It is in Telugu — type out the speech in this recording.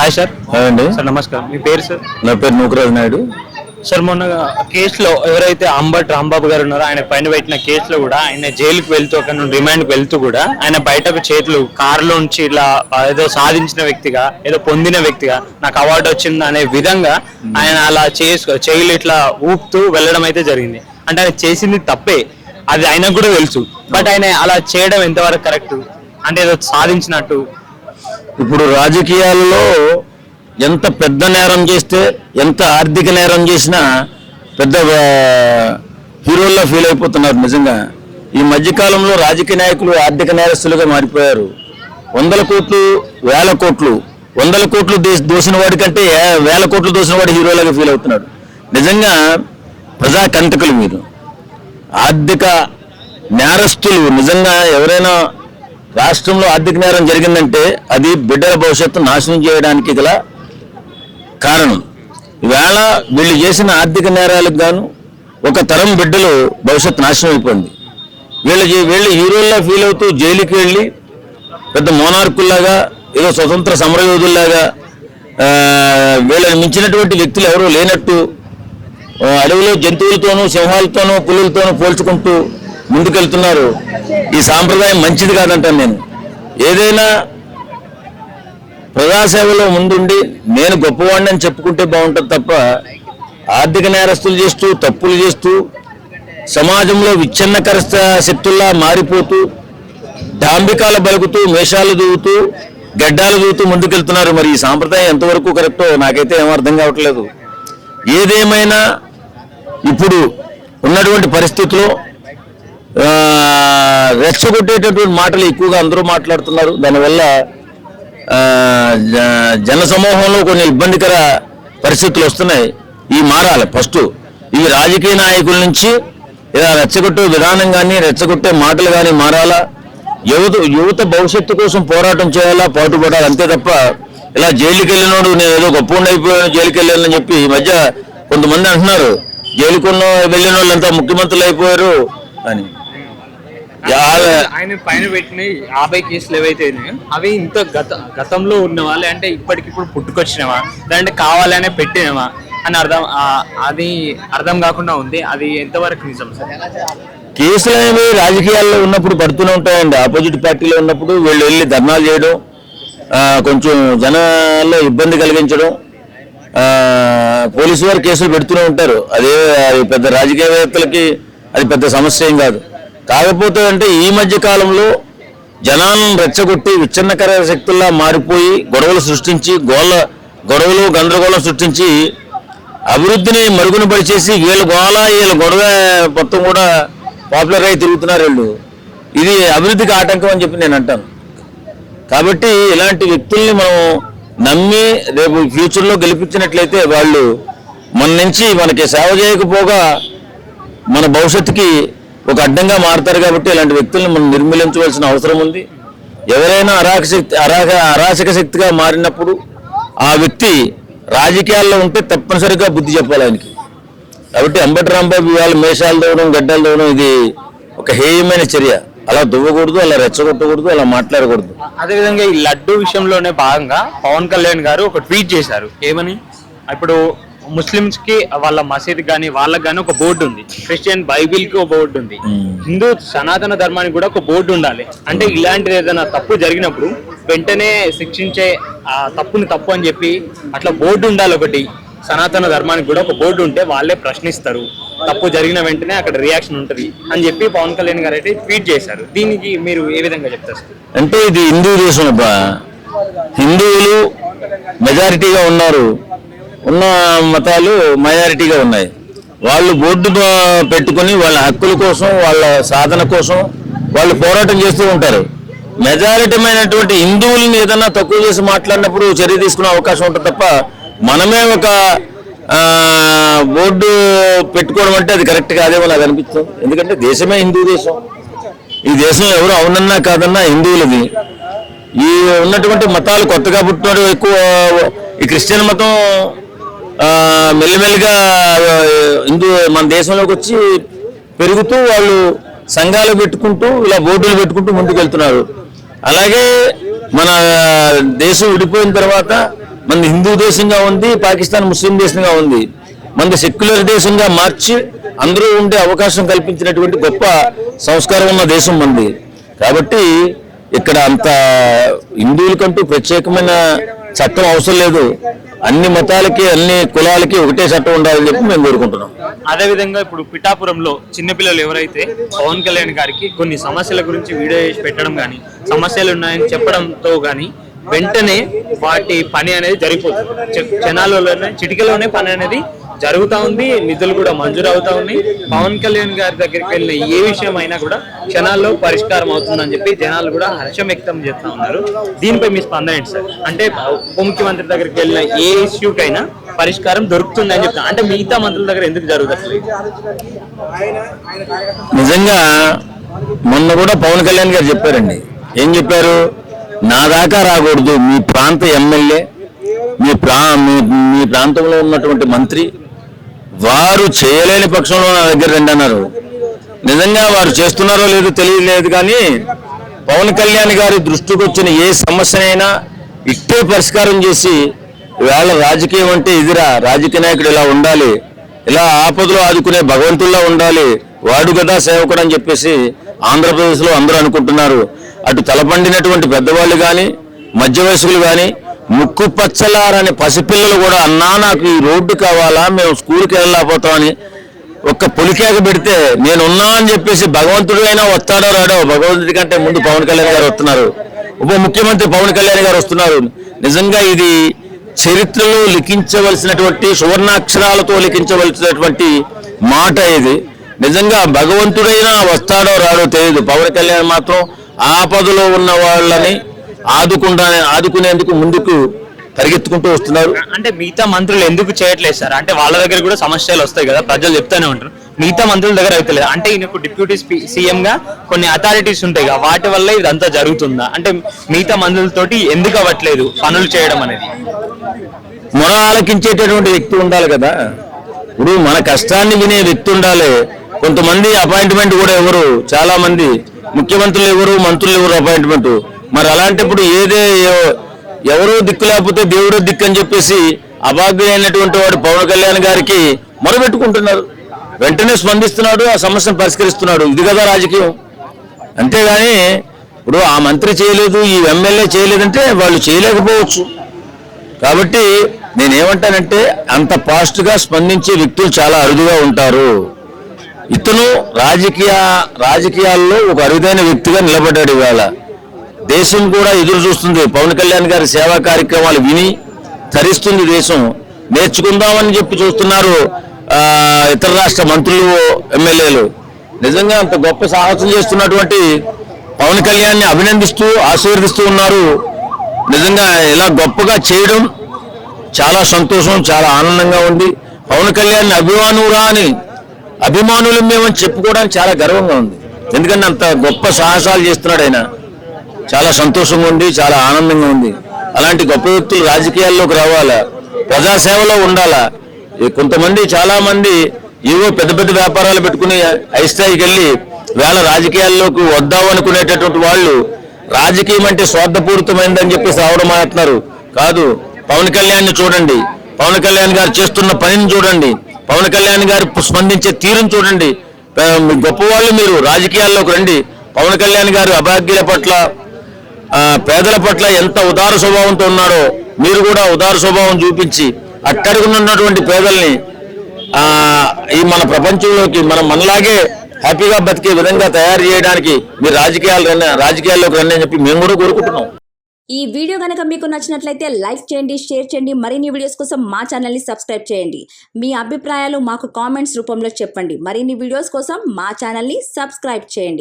Hi sir. హాయ్ అండి. సార్ నమస్కారం. మీ పేరు సార్? నా పేరు నూకరాజు నాయుడు. సార్ మొన్న కేసులో ఎవరైతే అంబటి రాంబాబు గారు ఉన్నారో ఆయన పైన పెట్టిన కేసులో కూడా ఆయన జైలుకి వెళ్తూ అక్కడ నుండి రిమాండ్కి వెళ్తూ కూడా ఆయన బయటకు చేతులు కారులో నుంచి ఇలా ఏదో సాధించిన వ్యక్తిగా ఏదో పొందిన వ్యక్తిగా నాకు అవార్డు వచ్చింది అనే విధంగా ఆయన అలా చేయలు ఇట్లా ఊపుతూ వెళ్ళడం అయితే జరిగింది. అంటే ఆయన చేసింది తప్పే, అది ఆయనకు కూడా తెలుసు. బట్ ఆయన అలా చేయడం ఎంతవరకు కరెక్ట్? అంటే ఏదో సాధించినట్టు. ఇప్పుడు రాజకీయాలలో ఎంత పెద్ద నేరం చేస్తే, ఎంత ఆర్థిక నేరం చేసినా పెద్ద హీరోల్లో ఫీల్ అయిపోతున్నారు. నిజంగా ఈ మధ్యకాలంలో రాజకీయ నాయకులు ఆర్థిక నేరస్తులుగా మారిపోయారు. 100 కోట్లు 1000 కోట్లు 100 కోట్లు దోసిన వాడి కంటే 1000 కోట్లు దోసిన వాడు హీరోలాగా ఫీల్ అవుతున్నాడు. నిజంగా ప్రజాకంటకులు మీరు, ఆర్థిక నేరస్తులు. నిజంగా ఎవరైనా రాష్ట్రంలో ఆర్థిక నేరం జరిగిందంటే అది బిడ్డల భవిష్యత్తు నాశనం చేయడానికి గల కారణం. ఈవేళ వీళ్ళు చేసిన ఆర్థిక నేరాలకు గాను ఒక తరం బిడ్డలు భవిష్యత్తు నాశనం అయిపోయింది. వీళ్ళు హీరోల్లా ఫీల్ అవుతూ జైలుకి వెళ్ళి పెద్ద మోనార్కుల్లాగా, ఏదో స్వతంత్ర సమరయోధుల్లాగా, వీళ్ళని మించినటువంటి వ్యక్తులు ఎవరూ లేనట్టు అడవిలో జంతువులతోనూ, సింహాలతోనూ, పులులతోనూ పోల్చుకుంటూ ముందుకెళ్తున్నారు. ఈ సాంప్రదాయం మంచిది కాదంటాను నేను. ఏదైనా ప్రజాసేవలో ముందుండి నేను గొప్పవాడిని అని చెప్పుకుంటే బాగుంటుంది తప్ప ఆర్థిక నేరస్తులు చేస్తూ, తప్పులు చేస్తూ, సమాజంలో విచ్ఛిన్నకర శక్తుల్లా మారిపోతూ, డాంబికాలు బలుకుతూ, మేషాలు దూవుతూ, గడ్డాలు దూవుతూ ముందుకెళ్తున్నారు. మరి ఈ సాంప్రదాయం ఎంతవరకు కరెక్టో నాకైతే ఏం అర్థం కావట్లేదు. ఏదేమైనా ఇప్పుడు ఉన్నటువంటి పరిస్థితుల్లో రెచ్చగొట్టేటటువంటి మాటలు ఎక్కువగా అందరూ మాట్లాడుతున్నారు. దానివల్ల జన సమూహంలో కొన్ని ఇబ్బందికర పరిస్థితులు వస్తున్నాయి. ఇవి మారాలి. ఫస్ట్ ఇవి రాజకీయ నాయకుల నుంచి ఇలా రెచ్చగొట్టే విధానం కానీ, రెచ్చగొట్టే మాటలు కానీ మారాలా. యువత భవిష్యత్తు కోసం పోరాటం చేయాలా, పాటుపడాలి. అంతే తప్ప ఇలా జైలుకి వెళ్ళినోడు నేను ఏదో గొప్ప అయిపోయాను జైలుకి వెళ్ళానని చెప్పి ఈ మధ్య కొంతమంది అంటున్నారు జైలుకున్న వెళ్ళిన వాళ్ళంతా ముఖ్యమంత్రులు అయిపోయారు అని. ఆయన పైన పెట్టిన 50 కేసులు ఏవైతే అవి ఇంత గతంలో ఉన్నవా, లేదంటే ఇప్పటికిప్పుడు పుట్టుకొచ్చినవా, లేదంటే కావాలనే పెట్టినవా అని అది అర్థం కాకుండా ఉంది. అది ఎంతవరకు నిజం సార్? కేసులు అనేవి రాజకీయాల్లో ఉన్నప్పుడు పడుతూనే ఉంటాయండి. ఆపోజిట్ పార్టీలో ఉన్నప్పుడు వీళ్ళు వెళ్ళి ధర్నాలు చేయడం, కొంచెం జనాల్లో ఇబ్బంది కలిగించడం, పోలీసు వారు కేసులు పెడుతూనే ఉంటారు. అది పెద్ద రాజకీయవేత్తలకి అది పెద్ద సమస్య ఏం కాదు. కాకపోతే అంటే ఈ మధ్య కాలంలో జనాలను రెచ్చగొట్టి విచ్ఛిన్నకర శక్తుల్లా మారిపోయి గొడవలు సృష్టించి, గొడవలు గందరగోళం సృష్టించి అభివృద్ధిని మరుగున పరిచేసి వీళ్ళ గొడవ మొత్తం కూడా పాపులర్ అయి తిరుగుతున్నారు వీళ్ళు. ఇది అభివృద్ధికి ఆటంకం అని చెప్పి నేను అంటాను. కాబట్టి ఇలాంటి వ్యక్తుల్ని మనం నమ్మి రేపు ఫ్యూచర్లో గెలిపించినట్లయితే వాళ్ళు మన నుంచి మనకి సేవ చేయకపోగా మన భవిష్యత్తుకి ఒక అడ్డంగా మారుతారు. కాబట్టి ఇలాంటి వ్యక్తుల్ని మనం నిర్మూలించవలసిన అవసరం ఉంది. ఎవరైనా అరాచక శక్తిగా మారినప్పుడు ఆ వ్యక్తి రాజకీయాల్లో ఉంటే తప్పనిసరిగా బుద్ధి చెప్పాలి ఆయనకి. కాబట్టి అంబటి రాంబాబు ఇవాళ మేషాలు దవ్వడం, గడ్డలు దవ్వడం ఇది ఒక హేయమైన చర్య. అలా దువ్వకూడదు, అలా రెచ్చగొట్టకూడదు, అలా మాట్లాడకూడదు. అదేవిధంగా ఈ లడ్డు విషయంలోనే భాగంగా పవన్ కళ్యాణ్ గారు ఒక ట్వీట్ చేశారు. ఏమని? ఇప్పుడు ముస్లిమ్స్ కి వాళ్ళ మసీద్ గానీ వాళ్ళకి గానీ ఒక బోర్డు ఉంది, క్రిస్టియన్ బైబిల్ కి ఒక బోర్డు ఉంది, హిందూ సనాతన ధర్మానికి కూడా ఒక బోర్డు ఉండాలి. అంటే ఇలాంటిది ఏదైనా తప్పు జరిగినప్పుడు వెంటనే శిక్షించే ఆ తప్పుని తప్పు అని చెప్పి అట్లా బోర్డు ఉండాలి. ఒకటి సనాతన ధర్మానికి కూడా ఒక బోర్డు ఉంటే వాళ్ళే ప్రశ్నిస్తారు, తప్పు జరిగిన వెంటనే అక్కడ రియాక్షన్ ఉంటుంది అని చెప్పి పవన్ కళ్యాణ్ గారు అయితే ట్వీట్ చేశారు. దీనికి మీరు ఏ విధంగా చెప్తారు? అంటే ఇది హిందూ దేశం, హిందువులు మెజారిటీగా ఉన్నారు, ఉన్న మతాలు మైనారిటీగా ఉన్నాయి. వాళ్ళు బోర్డు పెట్టుకుని వాళ్ళ హక్కుల కోసం, వాళ్ళ సాధన కోసం వాళ్ళు పోరాటం చేస్తూ ఉంటారు. మెజారిటీమైనటువంటి హిందువుల్ని ఏదన్నా తక్కువ చేసి మాట్లాడినప్పుడు చర్య తీసుకునే అవకాశం ఉంటుంది తప్ప మనమే ఒక బోర్డు పెట్టుకోవడం అంటే అది కరెక్ట్ కాదేమో నాకు అనిపిస్తుంది. ఎందుకంటే దేశమే హిందూ దేశం. ఈ దేశంలో ఎవరు అవునన్నా కాదన్నా హిందువులది. ఈ ఉన్నటువంటి మతాలు కొత్తగా పుట్టినాడు ఎక్కువ. ఈ క్రిస్టియన్ మతం మెల్లిమెల్లిగా మన దేశంలోకి వచ్చి పెరుగుతూ వాళ్ళు సంఘాలు పెట్టుకుంటూ ఇలా బోర్డులు పెట్టుకుంటూ ముందుకు వెళ్తున్నారు. అలాగే మన దేశం విడిపోయిన తర్వాత మనది హిందూ దేశంగా ఉంది, పాకిస్తాన్ ముస్లిం దేశంగా ఉంది. మనది సెక్యులర్ దేశంగా మార్చి అందరూ ఉండే అవకాశం కల్పించినటువంటి గొప్ప సంస్కారం ఉన్న దేశం మనది. కాబట్టి ఇక్కడ అంత హిందువులకంటూ ప్రత్యేకమైన చట్టం అవసరం లేదు. అన్ని మతాలకి అన్ని కులాలకి ఒకటే చట్టం ఉండాలని చెప్పి మేము కోరుకుంటున్నాం. అదే విధంగా ఇప్పుడు పిఠాపురంలో చిన్నపిల్లలు ఎవరైతే పవన్ కళ్యాణ్ గారికి కొన్ని సమస్యల గురించి వీడియో చేసి పెట్టడం కానీ, సమస్యలు ఉన్నాయని చెప్పడంతో కానీ వెంటనే వాటి పని అనేది జరిగిపోతుంది. క్షణాలలోనే చిటికలోనే పని అనేది జరుగుతూ ఉంది. నిధులు కూడా మంజూరు అవుతా ఉన్నాయి. పవన్ కళ్యాణ్ గారి దగ్గరికి వెళ్ళిన ఏ విషయం అయినా కూడా క్షణాల్లో పరిష్కారం అవుతుందని చెప్పి జనాలు కూడా హర్షం వ్యక్తం చేస్తూ ఉన్నారు. దీనిపై మీ స్పందన ఏంటి సార్? అంటే ఉప ముఖ్యమంత్రి దగ్గరికి వెళ్ళిన ఏ ఇష్యూకైనా పరిష్కారం దొరుకుతుందని చెప్తాను. అంటే మిగతా మంత్రుల దగ్గర ఎందుకు జరుగుతుంది? నిజంగా మొన్న కూడా పవన్ కళ్యాణ్ గారు చెప్పారండి. ఏం చెప్పారు? నా దాకా రాకూడదు, మీ ప్రాంత ఎమ్మెల్యే, మీ ప్రాంతంలో ఉన్నటువంటి మంత్రి వారు చేయలేని పక్షంలో నా దగ్గర రండి అన్నారు. నిజంగా వారు చేస్తున్నారో లేదో తెలియలేదు, కానీ పవన్ కళ్యాణ్ గారి దృష్టికి వచ్చిన ఏ సమస్యనైనా ఇట్టే పరిష్కారం చేసి, ఇవాళ రాజకీయం అంటే ఇదిరా, రాజకీయ నాయకుడు ఇలా ఉండాలి, ఇలా ఆపదలో ఆదుకునే భగవంతుల్లా ఉండాలి, వాడు కదా సేవకుడు అని చెప్పేసి ఆంధ్రప్రదేశ్లో అందరూ అనుకుంటున్నారు. అటు తలపండినటువంటి పెద్దవాళ్ళు కానీ, మధ్య వయస్కులు కానీ, ముక్కు పచ్చలారని పసిపిల్లలు కూడా అన్నా నాకు ఈ రోడ్డు కావాలా, మేము స్కూల్కి వెళ్ళలేకపోతామని ఒక్క పొలికేక పెడితే నేనున్నా అని చెప్పేసి భగవంతుడు అయినా వస్తాడో రాడో, భగవంతుడి కంటే ముందు పవన్ కళ్యాణ్ గారు వస్తున్నారు, ఉప ముఖ్యమంత్రి పవన్ కళ్యాణ్ గారు వస్తున్నారు. నిజంగా ఇది చరిత్రలో లిఖించవలసినటువంటి సువర్ణాక్షరాలతో లిఖించవలసినటువంటి మాట ఇది. నిజంగా భగవంతుడైనా వస్తాడో రాడో తెలియదు, పవన్ కళ్యాణ్ మాత్రం ఆపదలో ఉన్న వాళ్ళని ఆదుకునేందుకు ముందుకు పరిగెత్తుకుంటూ వస్తున్నారు. అంటే మిగతా మంత్రులు ఎందుకు చేయట్లేదు సార్? అంటే వాళ్ళ దగ్గర కూడా సమస్యలు వస్తాయి కదా, ప్రజలు చెప్తానే ఉంటారు. మిగతా మంత్రుల దగ్గర అయితే అంటే ఈయనకు డిప్యూటీ సీఎం గా కొన్ని అథారిటీస్ ఉంటాయి కదా, వాటి వల్ల ఇదంతా జరుగుతుందా? అంటే మిగతా మంత్రులతోటి ఎందుకు అవ్వట్లేదు పనులు చేయడం అనేది? మొర ఆలకించేటటువంటి వ్యక్తి ఉండాలి కదా. ఇప్పుడు మన కష్టాన్ని వినే వ్యక్తి ఉండాలి. కొంతమంది అపాయింట్మెంట్ కూడా ఎవరు, చాలా మంది ముఖ్యమంత్రులు ఎవరు, మంత్రులు ఎవరు అపాయింట్మెంట్. మరి అలాంటప్పుడు ఎవరో దిక్కు లేకపోతే దేవుడో దిక్కు అని చెప్పేసి అభాగ్యులైనటువంటి వాడు పవన్ కళ్యాణ్ గారికి మొరబెట్టుకుంటున్నారు. వెంటనే స్పందిస్తున్నాడు, ఆ సమస్యను పరిష్కరిస్తున్నాడు. ఇది కదా రాజకీయం. అంతేగాని ఇప్పుడు ఆ మంత్రి చేయలేదు, ఈ ఎమ్మెల్యే చేయలేదంటే వాళ్ళు చేయలేకపోవచ్చు. కాబట్టి నేనేమంటానంటే అంత ఫాస్ట్గా స్పందించే వ్యక్తులు చాలా అరుదుగా ఉంటారు. ఇతను రాజకీయాల్లో ఒక అరుదైన వ్యక్తిగా నిలబడ్డాడు. ఇవాళ దేశం కూడా ఎదురు చూస్తుంది. పవన్ కళ్యాణ్ గారి సేవా కార్యక్రమాలు విని తరిస్తుంది దేశం. నేర్చుకుందామని చెప్పి చూస్తున్నారు ఇతర రాష్ట్ర మంత్రులు, ఎమ్మెల్యేలు. నిజంగా అంత గొప్ప సాహసం చేస్తున్నటువంటి పవన్ కళ్యాణ్ని అభినందిస్తూ ఆశీర్వదిస్తూ ఉన్నారు. నిజంగా ఇలా గొప్పగా చేయడం చాలా సంతోషం, చాలా ఆనందంగా ఉంది. పవన్ కళ్యాణ్ అభిమానులు మేమని చెప్పుకోవడానికి చాలా గర్వంగా ఉంది. ఎందుకంటే అంత గొప్ప సాహసాలు చేస్తున్నాడు ఆయన. చాలా సంతోషంగా ఉంది, చాలా ఆనందంగా ఉంది. అలాంటి గొప్ప వ్యక్తులు రాజకీయాల్లోకి రావాలా, ప్రజాసేవలో ఉండాలా. కొంతమంది చాలా మంది ఏవో పెద్ద పెద్ద వ్యాపారాలు పెట్టుకుని ఐస్థాయికి వెళ్ళి వేళ రాజకీయాల్లోకి వద్దాం అనుకునేటటువంటి వాళ్ళు రాజకీయం అంటే స్వార్థపూరితమైందని చెప్పేసి రావడం మాట్లాడుతున్నారు. కాదు, పవన్ కళ్యాణ్ చూడండి, పవన్ కళ్యాణ్ గారు చేస్తున్న పనిని చూడండి, పవన్ కళ్యాణ్ గారు స్పందించే తీరును చూడండి. గొప్పవాళ్ళు మీరు రాజకీయాల్లోకి రండి. పవన్ కళ్యాణ్ గారు అభాగ్యుల పట్ల, పేదల పట్ల ఎంత ఉదార స్వభావంతో ఉన్నాడో మీరు కూడా ఉదార స్వభావం చూపించి అట్టడుగున్నటువంటి పేదల్ని ఈ మన ప్రపంచంలోకి మనలాగే హ్యాపీగా బతికే విధంగా తయారు చేయడానికి మీరు రాజకీయాల్లోకి రండి అని చెప్పి మేము కూడా కోరుకుంటున్నాం. ఈ వీడియో కనుక మీకు నచ్చినట్లయితే లైక్ చేయండి, షేర్ చేయండి. మరిన్ని వీడియోస్ కోసం మా ఛానల్ని సబ్స్క్రైబ్ చేయండి. మీ అభిప్రాయాలు మాకు కామెంట్స్ రూపంలో చెప్పండి. మరిన్ని వీడియోస్ కోసం మా ఛానల్ని సబ్స్క్రైబ్ చేయండి.